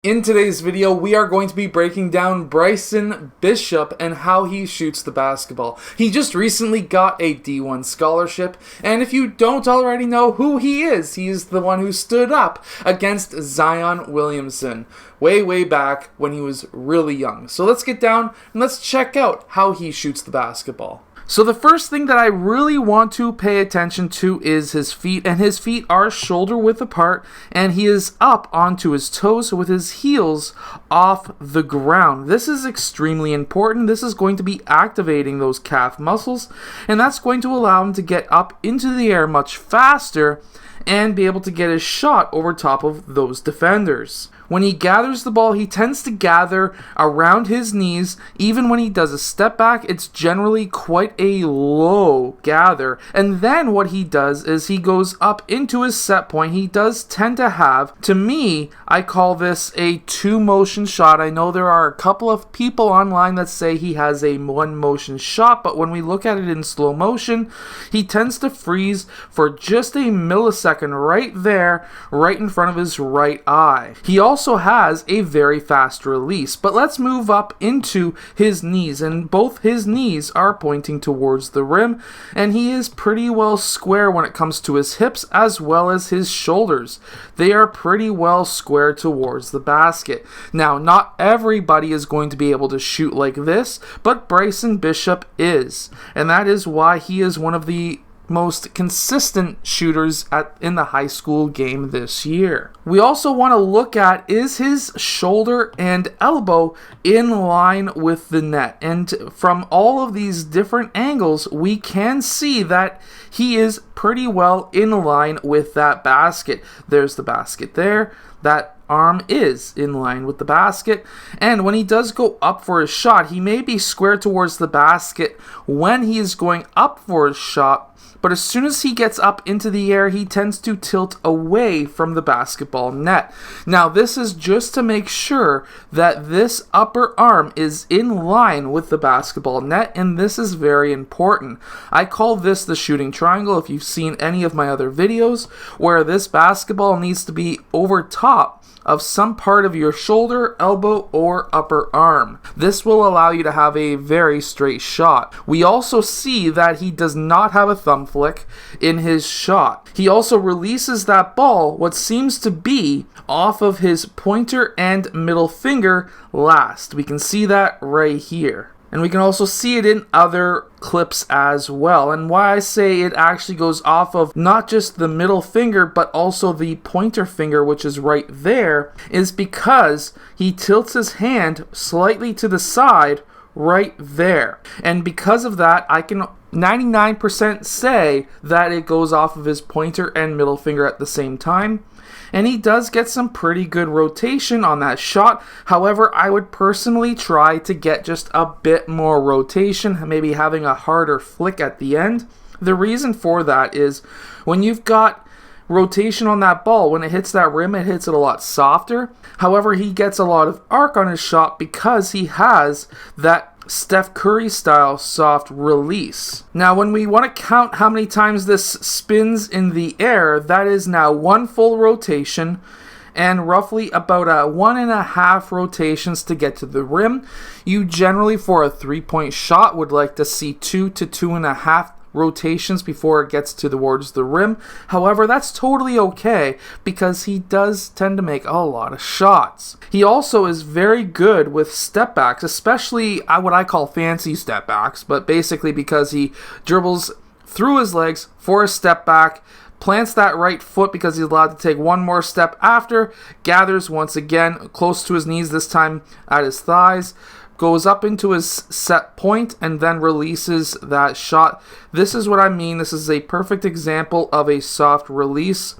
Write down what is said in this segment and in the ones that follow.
In today's video, we are going to be breaking down Bryson Bishop and how he shoots the basketball. He just recently got a D1 scholarship, and if you don't already know who he is the one who stood up against Zion Williamson way back when he was really young. So let's get down and let's check out how he shoots the basketball. So the first thing that I really want to pay attention to is his feet, and his feet are shoulder width apart, and he is up onto his toes with his heels off the ground. This is extremely important. This is going to be activating those calf muscles, and that's going to allow him to get up into the air much faster and be able to get his shot over top of those defenders. When he gathers the ball, he tends to gather around his knees. Even when he does a step back, it's generally quite a low gather. And then what he does is he goes up into his set point. He does tend to have, to me, I call this a two-motion shot. I know there are a couple of people online that say he has a one-motion shot, but when we look at it in slow motion, he tends to freeze for just a millisecond right there, right in front of his right eye. He also has a very fast release, but let's move up into his knees, and both his knees are pointing towards the rim, and he is pretty well square when it comes to his hips as well as his shoulders. They are pretty well square towards the basket. Now, not everybody is going to be able to shoot like this, but Bryson Bishop is, and that is why he is one of the most consistent shooters in the high school game this year. We also want to look at, is his shoulder and elbow in line with the net? And from all of these different angles, we can see that he is pretty well in line with that basket. There's the basket there. That arm is in line with the basket, and when he does go up for his shot, he may be square towards the basket when he is going up for his shot, but as soon as he gets up into the air, he tends to tilt away from the basketball net. Now, this is just to make sure that this upper arm is in line with the basketball net, and this is very important. I call this the shooting triangle if you've seen any of my other videos, where this basketball needs to be over top of some part of your shoulder, elbow, or upper arm. This will allow you to have a very straight shot. We also see that he does not have a thumb flick in his shot. He also releases that ball, what seems to be, off of his pointer and middle finger last. We can see that right here. And we can also see it in other clips as well. And why I say it actually goes off of not just the middle finger, but also the pointer finger, which is right there, is because he tilts his hand slightly to the side right there. And because of that, I can 99% say that it goes off of his pointer and middle finger at the same time. And he does get some pretty good rotation on that shot. However, I would personally try to get just a bit more rotation, maybe having a harder flick at the end. The reason for that is when you've got rotation on that ball, when it hits that rim, it hits it a lot softer. However, he gets a lot of arc on his shot because he has that Steph Curry style soft release. Now, when we want to count how many times this spins in the air, that is now one full rotation and roughly about 1.5 rotations to get to the rim. You generally, for a three-point shot, would like to see 2 to 2.5 rotations before it gets towards the rim. However, that's totally okay because he does tend to make a lot of shots. He also is very good with step backs, especially what I call fancy step backs, but basically because he dribbles through his legs for a step back, plants that right foot because he's allowed to take one more step after, gathers once again close to his knees, this time at his thighs, goes up into his set point, and then releases that shot. This is what I mean. This is a perfect example of a soft release.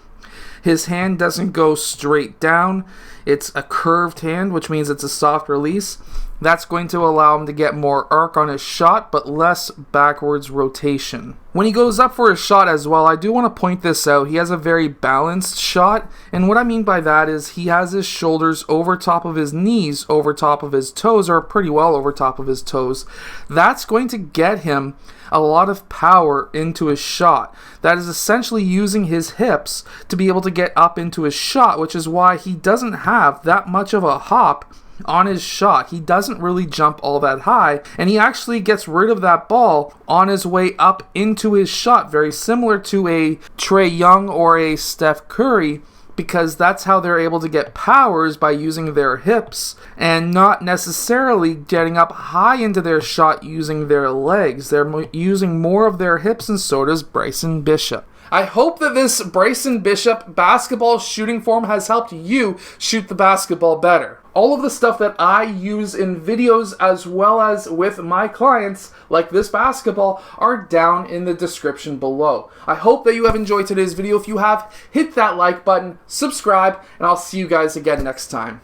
His hand doesn't go straight down. It's a curved hand, which means it's a soft release. That's going to allow him to get more arc on his shot, but less backwards rotation. When he goes up for his shot as well, I do want to point this out. He has a very balanced shot, and what I mean by that is he has his shoulders over top of his knees, over top of his toes, or pretty well over top of his toes. That's going to get him a lot of power into his shot. That is essentially using his hips to be able to get up into his shot, which is why he doesn't have that much of a hop on his shot. He doesn't really jump all that high, and he actually gets rid of that ball on his way up into his shot, very similar to a Trae Young or a Steph Curry, because that's how they're able to get powers, by using their hips and not necessarily getting up high into their shot using their legs. They're using more of their hips, and so does Bryson Bishop. I hope that this Bryson Bishop basketball shooting form has helped you shoot the basketball better. All of the stuff that I use in videos as well as with my clients, like this basketball, are down in the description below. I hope that you have enjoyed today's video. If you have, hit that like button, subscribe, and I'll see you guys again next time.